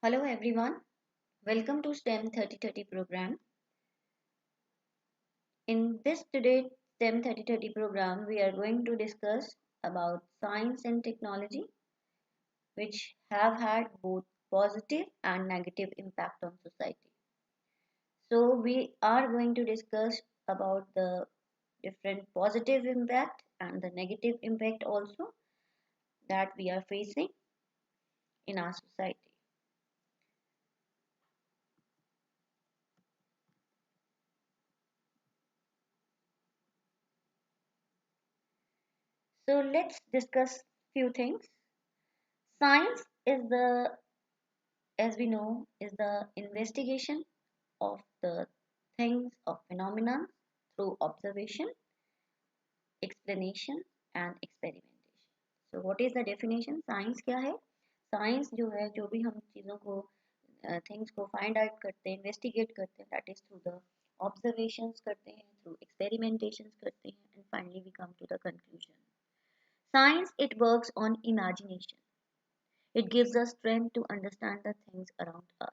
Hello everyone, welcome to STEM 3030 program. In this today STEM 3030 program, we are going to discuss about science and technology which have had both positive and negative impact on society. So we are going to discuss about the different positive impact and the negative impact also that we are facing in our society. So let's discuss few things. Science is the as we know, is the investigation of the things of phenomena through observation, explanation and experimentation. So what is the definition? Science क्या है? Science जो है जो भी हम चीज़ों को things को find out करते हैं, investigate करते हैं, that is through the observations करते हैं, through experimentations करते हैं, and finally we come to the conclusion. Science, it works on imagination. It gives us strength to understand the things around us.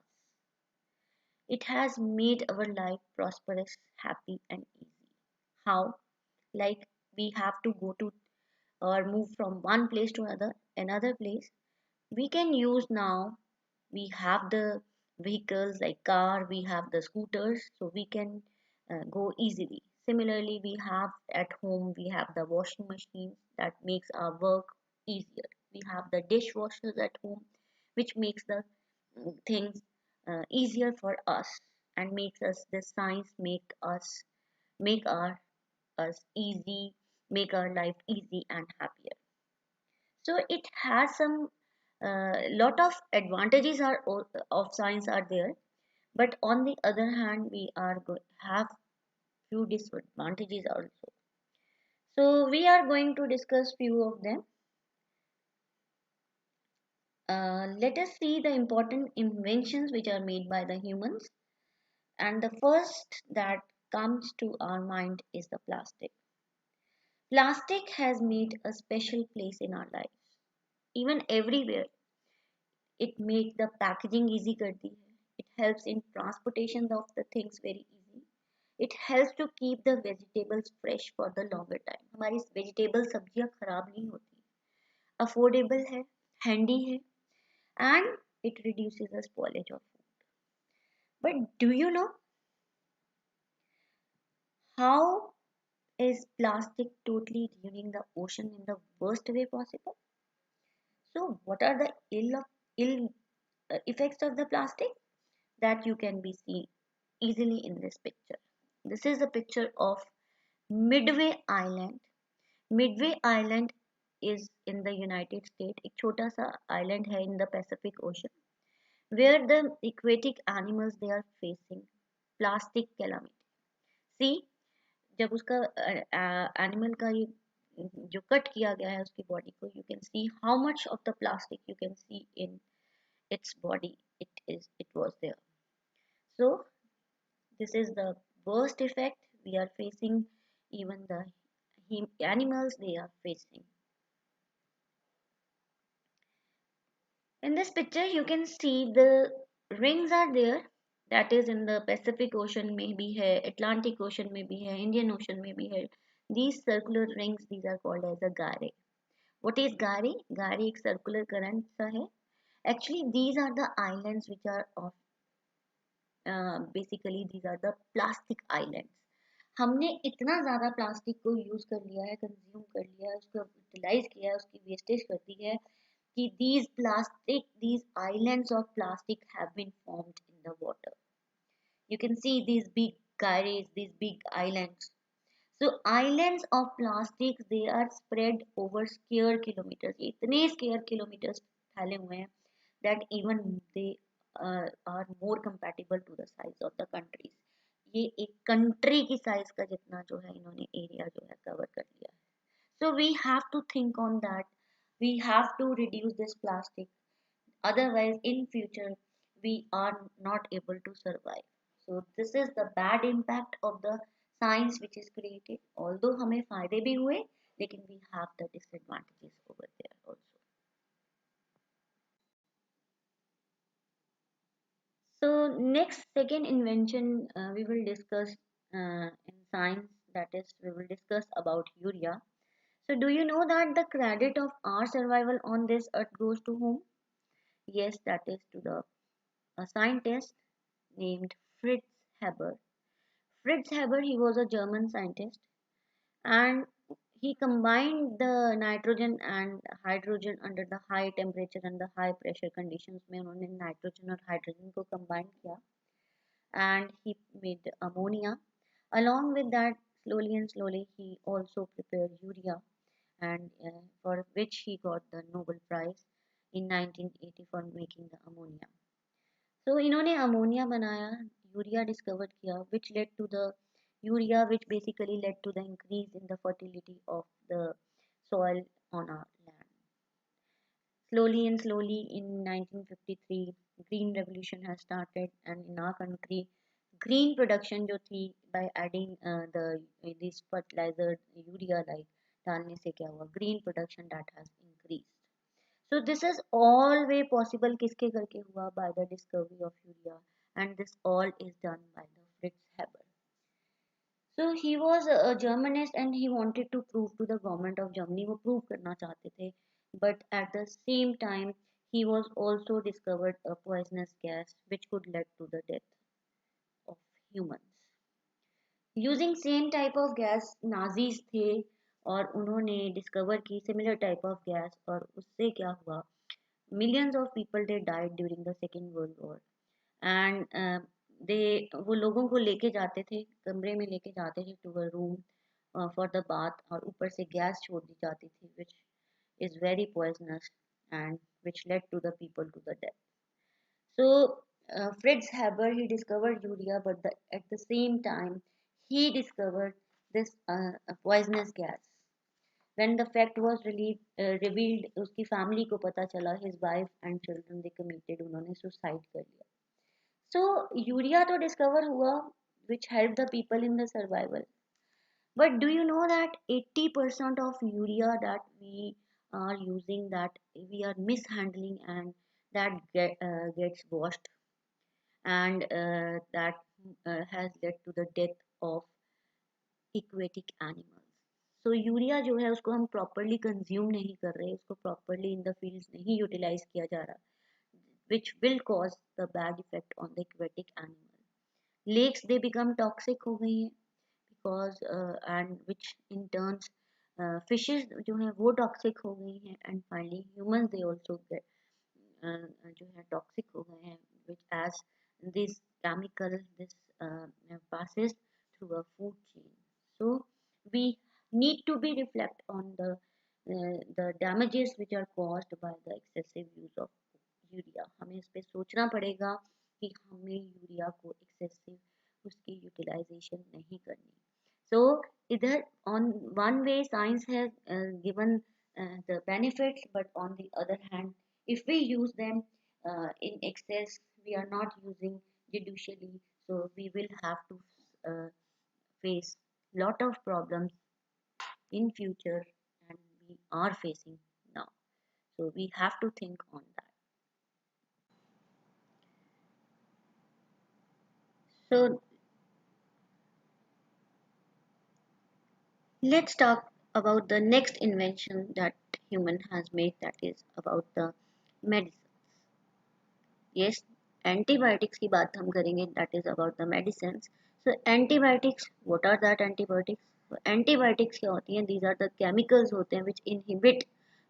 It has made our life prosperous, happy, and easy. How? Like we have to go to or move from one place to another place. We can use now. We have the vehicles like car. We have the scooters, so we can go easily. Similarly, we have at home. We have the washing machines that makes our work easier. We have the dishwashers at home, which makes the things easier for us and makes us this science make our us easy, make our life easy and happier. So it has some lot of advantages of science are there, but on the other hand we are have few disadvantages also. So we are going to discuss few of them. Let us see the important inventions which are made by the humans. And the first that comes to our mind is the plastic. Plastic has made a special place in our lives. Even everywhere, it makes the packaging easy करती है. It helps in transportation of the things very easy. It helps to keep the vegetables fresh for the longer time. हमारी vegetable सब्जियां खराब नहीं होती. Affordable है, handy है, and it reduces the spoilage of food. But do you know how is plastic totally ruining the ocean in the worst way possible? So, what are the ill effects of the plastic that you can be seen easily in this picture? This is a picture of Midway Island. Midway Island is in the United States. एक छोटा सा island है in the Pacific Ocean where the aquatic animals they are facing plastic calamity. See, जब उसका animal का ये जो cut किया गया है उसकी बॉडी को you can see how much of the plastic you can see in its body it was there. So this is the worst effect we are facing, even the animals they are facing. In this picture you can see the rings are there, that is in the Pacific Ocean में भी है, Atlantic Ocean में भी है, Indian Ocean में भी है. These circular rings, these are called as a gyre. What is gyre? Gyre एक circular current सा है. Actually these are the islands which are of basically these are the plastic islands. हमने इतना ज़्यादा plastic को यूज़ कर लिया है, कंज्यूम कर लिया है, उसको यूटिलाइज किया है, उसकी वेस्टेज कर दी है कि these islands of plastic have been formed in the water. You can see these big gyres, these big islands. So islands of plastics they are spread over square kilometers. ये इतने square kilometers फैले हुए हैं that even they are more compatible to the size of the countries. ये एक country की size का जितना जो है इन्होंने area जो है cover कर लिया है. So we have to think on that. We have to reduce this plastic. Otherwise, in future, we are not able to survive. So this is the bad impact of the science which is created. Although हमें फायदे भी हुए, लेकिन we have the disadvantages over there also. next second invention we will discuss in science, that is we will discuss about urea. So do you know that the credit of our survival on this earth goes to whom? Yes, that is to the a scientist named Fritz Haber. Fritz Haber, he was a German scientist, and he combined the nitrogen and hydrogen under the high temperature and the high pressure conditions में उन्होंने nitrogen और hydrogen को combine किया, and he made ammonia. Along with that, slowly and slowly, he also prepared urea, and for which he got the Nobel Prize in 1980 for making the ammonia. So इन्होंने ammonia बनाया, urea discover किया, which led to the urea, which basically led to the increase in the fertility of the soil on our land. Slowly and slowly, in 1953, green revolution has started, and in our country, green production जो थी by adding the this fertilizer urea like डालने से क्या हुआ, green production that has increased. So this is all way possible किसके करके हुआ, by the discovery of urea, and this all is done by the Fritz Haber. So he was a Germanist and he wanted to prove to the government of Germany, वो prove करना चाहते थे, but at the same time he was also discovered a poisonous gas which could lead to the death of humans. Using same type of gas Nazis थे और उन्होंने discover की similar type of gas, और उससे क्या हुआ, millions of people they died during the second world war, and they वो लोगों को लेके जाते थे, कमरे में लेके जाते थे to a room for the bath, और ऊपर से गैस छोड़ दी जाती थी which is very poisonous and which led to the people to the death. So Fritz Haber he discovered urea, but at the same time he discovered this poisonous gas. When the fact was revealed, उसकी family को पता चला, his wife and children they committed, उन्होंने suicide कर लिया. So urea तो discover हुआ, which helped the people in the survival. But do you know that 80% of urea that we are using, that we are mishandling, and that gets washed, and that has led to the death of aquatic animals. So urea जो है उसको हम properly consume नहीं कर रहे, उसको properly in the fields नहीं utilise किया जा रहा, which will cause the bad effect on the aquatic animal. Lakes they become toxic हो गई हैं because and which in turns fishes जो है वो toxic हो गई हैं, and finally humans they also get जो है toxic हो गए हैं, which as this chemical this passes through a food chain. So we need to be reflect on the damages which are caused by the excessive use of urea. हमें इस पे सोचना पड़ेगा कि हमें यूरिया को एक्सेसिव उसकी यूटिलाइजेशन नहीं करनी. So इधर on one way science has given the benefits, but on the other hand if we use them in excess, we are not using judicially, so we will have to face lot of problems in future, and we are facing now, so we have to think on that. So let's talk about the next invention that human has made, that is about the medicine. Yes, antibiotics की बात हम करेंगे, that is about the medicines. So antibiotics, what are that antibiotics? So antibiotics क्या होती हैं? These are the chemicals होते हैं which inhibit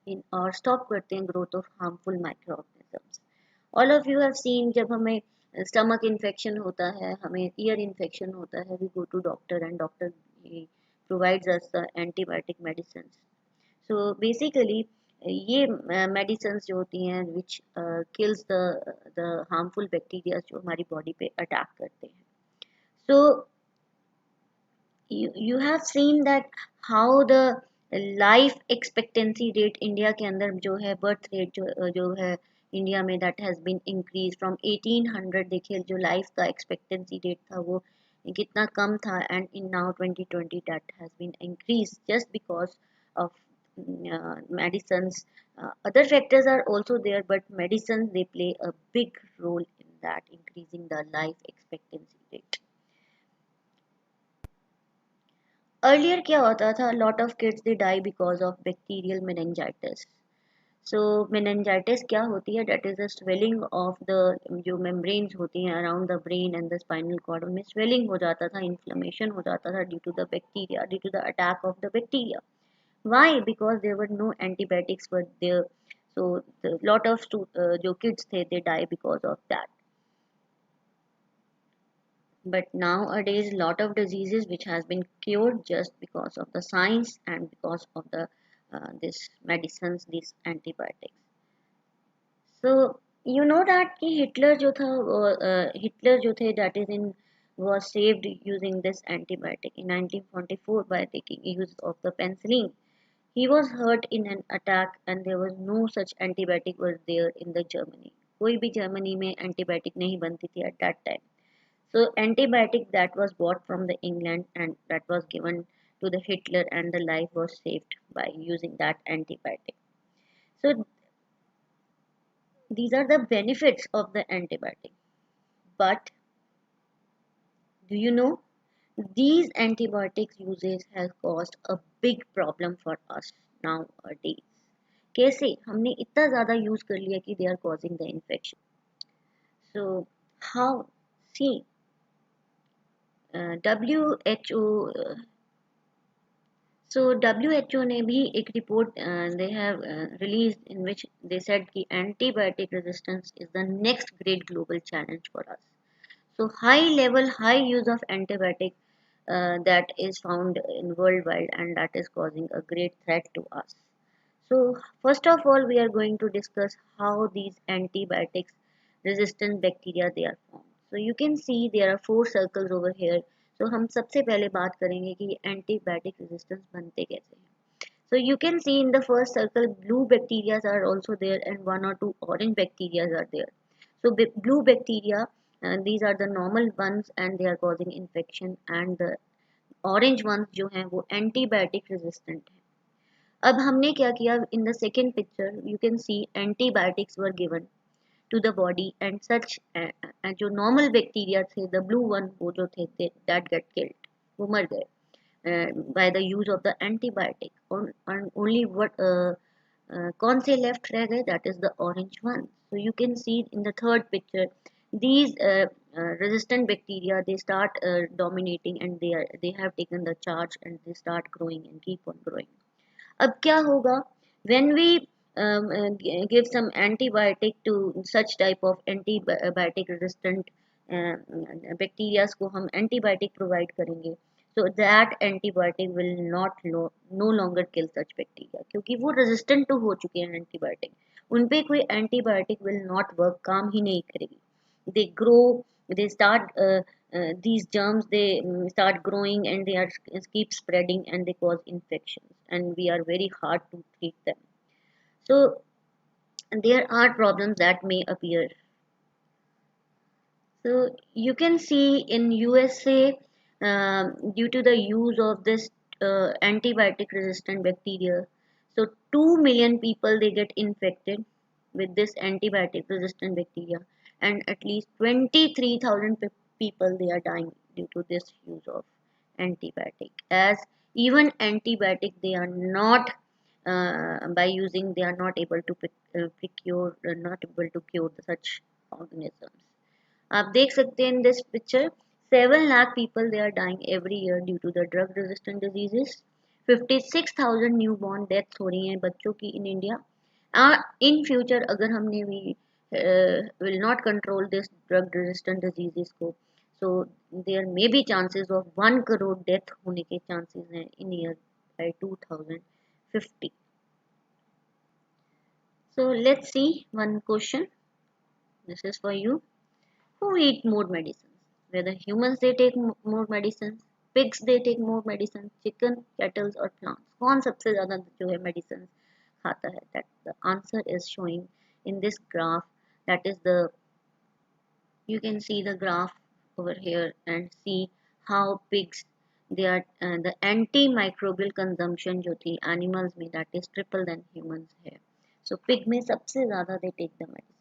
in or stop करते हैं growth of harmful microorganisms. All of you have seen जब हमें stomach infection होता है, हमें ear infection होता है, we go to doctor and doctor he provides us the antibiotic medicines. So basically ये मेडिसिन जो होती हैं which kills the harmful bacteria जो हमारी बॉडी पे अटैक करते हैं. So you have seen that how the life expectancy rate India के अंदर जो है birth rate जो है इंडिया में that has been increased from 1800. देखिए जो लाइफ का expectancy rate था वो कितना कम था, and in now 2020 that has been increased just because of medicines. Other factors are also there, but medicines they play a big role in that increasing the life expectancy rate. Earlier क्या होता था, lot of kids they die because of bacterial meningitis. So meningitis क्या होती है, that is the swelling of the जो membranes होती हैं around the brain and the spinal cord, उनमें swelling हो जाता था, inflammation हो जाता था due to the bacteria, due to the attack of the bacteria. Why? Because there were no antibiotics were there. So the lot of जो kids थे they die because of that. But nowadays lot of diseases which has been cured just because of the science and because of the this medicines, these antibiotics. So you know that कि Hitler जो था वो Hitler जो थे that is in was saved using this antibiotic in 1944 by taking use of the penicillin. He was hurt in an attack and there was no such antibiotic was there in the Germany. कोई भी Germany में antibiotic नहीं बनती थी at that time. So antibiotic that was bought from the England and that was given to the Hitler and the life was saved by using that antibiotic. So these are the benefits of the antibiotic. But do you know these antibiotics uses has caused a big problem for us nowadays. कैसे हमने इतना ज़्यादा use कर लिया कि they are causing the infection. So how? See, WHO So WHO ने भी एक report they have released in which they said कि antibiotic resistance is the next great global challenge for us. So high use of antibiotic that is found in worldwide and that is causing a great threat to us. So first of all, we are going to discuss how these antibiotics resistant bacteria they are formed. So you can see there are 4 circles over here. So हम सबसे पहले बात करेंगे कि antibiotic resistance बनते कैसे हैं. So you can see in the first circle blue bacteria are also there and 1 or 2 orange bacteria are there. So blue bacteria these are the normal ones and they are causing infection and the orange ones जो हैं वो antibiotic resistant हैं. अब हमने क्या किया in the second picture you can see antibiotics were given to the body and such जो normal bacteria थे the blue one वो जो थे that get killed वो मर गए by the use of the antibiotic and only what कौन से left रह गए that is the orange one. So you can see in the third picture these resistant bacteria they start dominating and they have taken the charge and they start growing and keep on growing. अब क्या होगा when we give some antibiotic to such type of antibiotic resistant bacteria को हम antibiotic provide करेंगे so that antibiotic will no longer kill such bacteria क्योंकि वो resistant तो हो चुके हैं antibiotic उन पे कोई antibiotic will not work काम ही नहीं करेगी. They grow, they start these germs they start growing and they are keep spreading and they cause infections and we are very hard to treat them. So there are problems that may appear. So you can see in USA due to the use of this antibiotic resistant bacteria, so 2 million people they get infected with this antibiotic resistant bacteria and at least 23,000 people they are dying due to this use of antibiotic. As even antibiotic they are not by using they are not able to procure not able to cure such organisms. आप देख सकते हैं in this picture 7 lakh people they are dying every year due to the drug resistant diseases. 56,000 newborn deaths हो रही हैं बच्चों की in India. In future अगर हमने भी will not control this drug resistant diseases को so there may be chances of 1 crore death होने के chances हैं in year by 2050. So let's see one question. This is for you. Who eat more medicines? Whether humans they take more medicines, pigs they take more medicines, chicken, cattle or plants. कौन सबसे ज़्यादा जो है medicines खाता है? That the answer is showing in this graph. That is the you can see the graph over here and see how pigs they are the antimicrobial consumption जो थी animals में that is triple than humans है. So pig में सबसे ज़्यादा they take the medicine.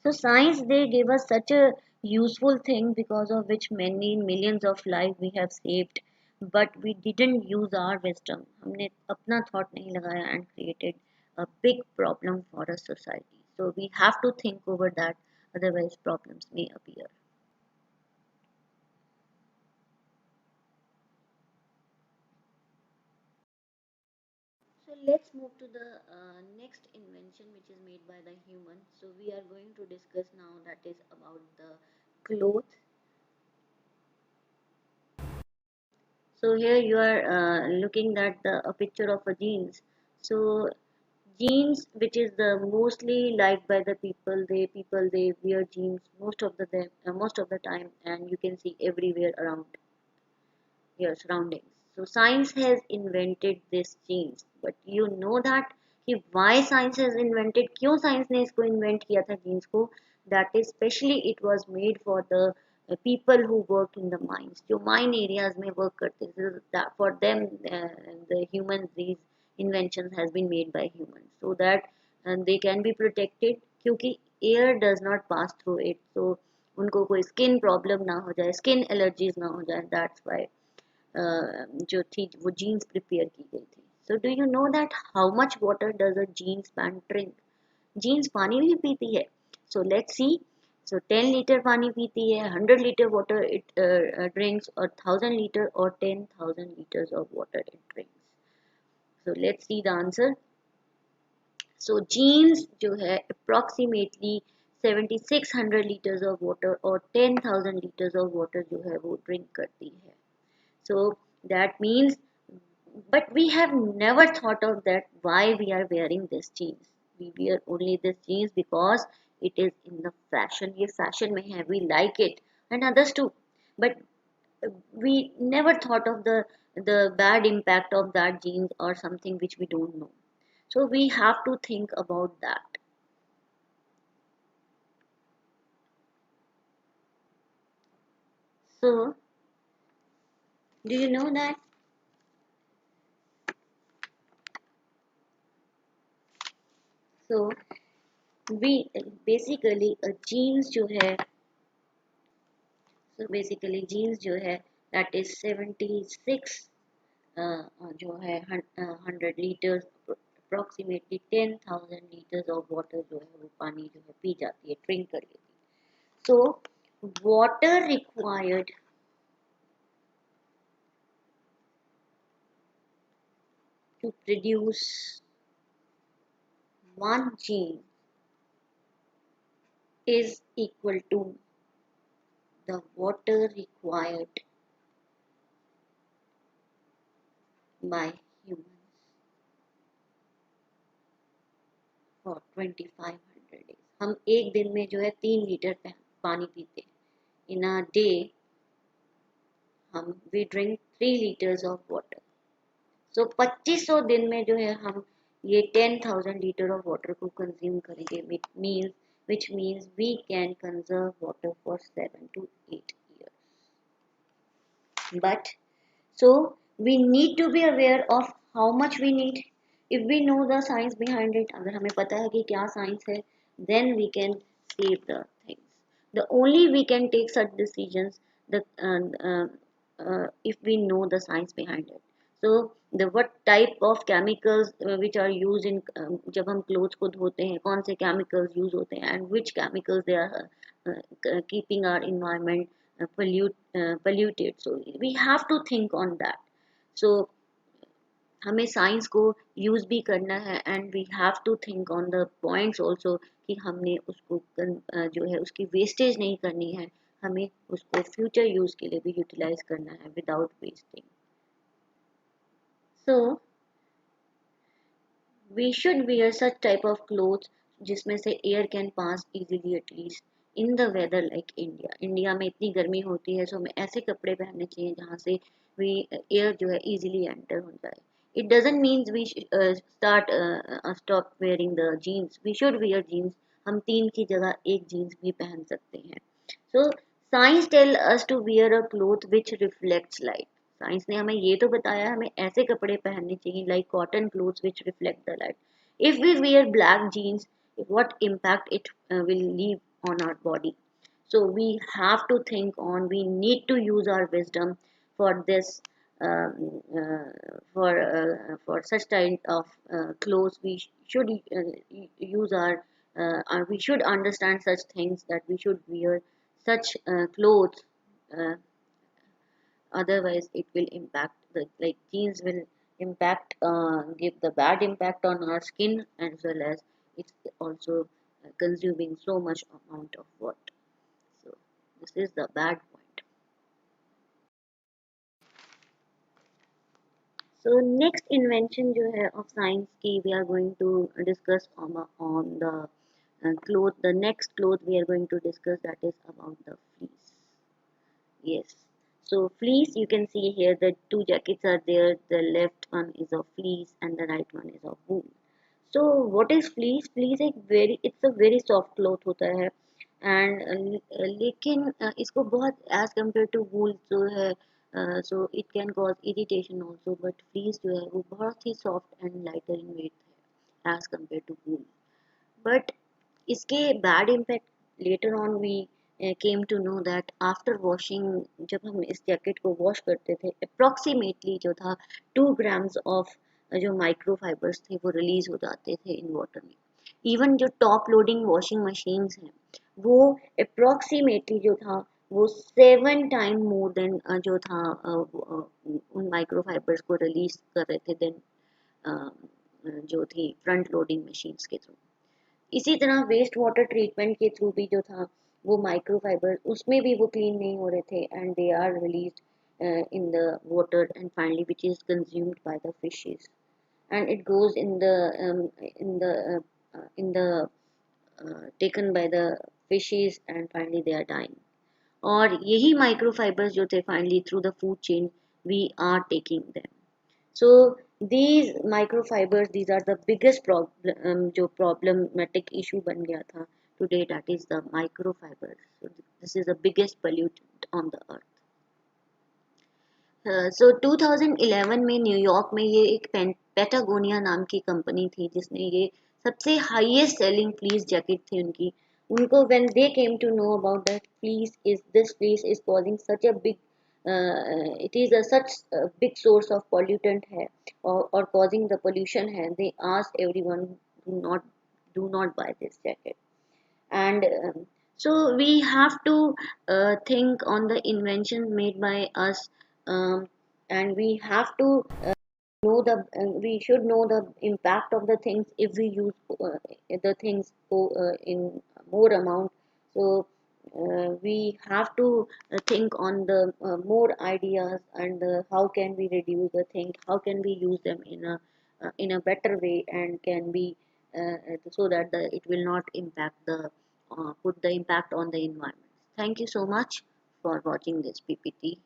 So science, they gave us such a useful thing because of which many millions of lives we have saved, but we didn't use our wisdom. हमने अपना thought नहीं लगाया and created a big problem for a society. So we have to think over that, otherwise problems may appear. So let's move to the next invention which is made by the human. So we are going to discuss now that is about the clothes. So here you are looking at a picture of a jeans. So jeans, which is the mostly liked by the people, they wear jeans most of the time, and you can see everywhere around your surroundings. So science has invented this jeans, but you know that कि why science has invented, क्यों science ने इसको invent किया था jeans को? That is specially it was made for the people who work in the mines, जो mine areas में work करते थे, that for them the humans, these inventions has been made by humans so that they can be protected, क्योंकि air does not pass through it, so उनको कोई skin problem ना हो जाए, skin allergies ना हो जाए, that's why जो थी वो जीन्स प्रिपेयर की गई थी. So do you know that how much water does a jeans pant drink? Jeans पानी भी पीती है. सो लेट्स सी. सो 10 लीटर पानी पीती है, 100 लीटर वाटर इट ड्रिंक्स, और 1000 लीटर और 10,000 litres of water it drinks. So let's see the answer. So jeans जो है अप्रोक्सीमेटली 7600 लीटर्स ऑफ वाटर और 10,000 लीटर्स ऑफ वाटर जो है वो ड्रिंक करती है. So that means, but we have never thought of that why we are wearing this jeans. We wear only this jeans because it is in the fashion. ये fashion में है, we like it, and others too. But we never thought of the bad impact of that jeans or something which we don't know. So we have to think about that. So do you know that? So we basically a jeans जो है, so basically jeans जो है that is 76 जो है 100 litres, approximately 10,000 litres of water जो है वो पानी जो है पी जाती है, ड्रिंक कर लेती है. So water required to produce one jean is equal to the water required by humans for 2500 days. हम एक दिन में जो है 3 लीटर पानी पीते हैं. In a day हम we drink 3 liters of water. So 2500 दिन में जो है हम ये 10,000 लीटर ऑफ वाटर को कंज्यूम करेंगे, which means we can conserve water for 7 to 8 years. But so we need to be aware of how much we need. If we know the science behind it, अगर हमें पता है कि क्या science है, then we can save the things. The only we can take such decisions that if we know the science behind it. So the what type of chemicals which are used in जब हम clothes को धोते हैं, कौन से chemicals use होते हैं, and which chemicals they are keeping our environment polluted. So we have to think on that. So हमें साइंस को यूज भी करना है, and we have to think on the points also कि हमने उसको जो है उसकी वेस्टेज नहीं करनी है, हमें उसको फ्यूचर यूज के लिए भी यूटिलाइज करना है without wasting. So we should wear such type of clothes जिसमें से air can pass easily at least in the weather like India. India में इतनी गर्मी होती है, सो हमें ऐसे कपड़े पहनने चाहिए जहाँ से वी एयर जो है इजीली एंटर हो जाए. It doesn't means we stop wearing the jeans. We should wear jeans. हम 3 की जगह एक जीन्स भी पहन सकते हैं. So science tell us to wear a cloth which reflects light. Science ने हमें ये तो बताया हमें ऐसे कपड़े पहनने चाहिए like cotton clothes which reflect the light. If we wear black jeans, what impact it will leave on our body. So we have to think on, we need to use our wisdom for this, for such kind of clothes. We should use we should understand such things, that we should wear such clothes. uh, Otherwise it will impact the, like jeans will impact, give the bad impact on our skin, as well as it's also consuming so much amount of water. So this is the bad point. So next invention जो है of science की we are going to discuss on the cloth. The next cloth we are going to discuss, that is about the fleece. Yes. So fleece, you can see here the two jackets are there. The left one is of fleece and the right one is of wool. So what is fleece? Fleece एक very, it's a very soft cloth होता है, and लेकिन इसको बहुत as compared to wool जो है, so it can cause irritation also, but fleece जो है वो बहुत ही soft and lighter in weight है as compared to wool. But इसके bad impact later on we came to know that after washing, जब हम इस जैकेट को वॉश करते थे, अप्रॉक्सीमेटली जो था 2 ग्राम्स ऑफ जो माइक्रो फाइबर्स थे वो रिलीज हो जाते थे इन वाटर में. इवन जो टॉप लोडिंग वॉशिंग मशीन्स हैं वो अप्रॉक्सीमेटली जो था वो 7 टाइम मोर देन जो था उन माइक्रो फाइबर्स को रिलीज कर रहे थे देन जो थी फ्रंट लोडिंग मशीन्स के थ्रू. इसी तरह वेस्ट वाटर ट्रीटमेंट के थ्रू भी जो था वो माइक्रोफाइबर उसमें भी वो क्लीन नहीं हो रहे थे, and they are released in the water and finally which is consumed by the fishes, and it goes in the taken by the fishes and finally they are dying. और यही microfibres जो थे finally through the food chain we are taking them. So these microfibers, these are the biggest problem, जो problematic issue बन गया था today, that is the microfibers. So this is the biggest pollutant on the earth. So 2011 में New York में ये एक Patagonia नाम की कंपनी थी जिसने ये सबसे हाईएस्ट सेलिंग फ्लीस जैकेट थी उनकी. उनको when they came to know about that this fleece is causing such a big, it is a such a big source of pollutant है or causing the pollution है, they asked everyone do not buy this jacket. And so we have to think on the inventions made by us, um, and we have to know we should know the impact of the things if we use the things in more amount. So we have to think on the more ideas, and how can we reduce the things, how can we use them in a better way, and can be so that it will not impact the put the impact on the environment. Thank you so much for watching this PPT.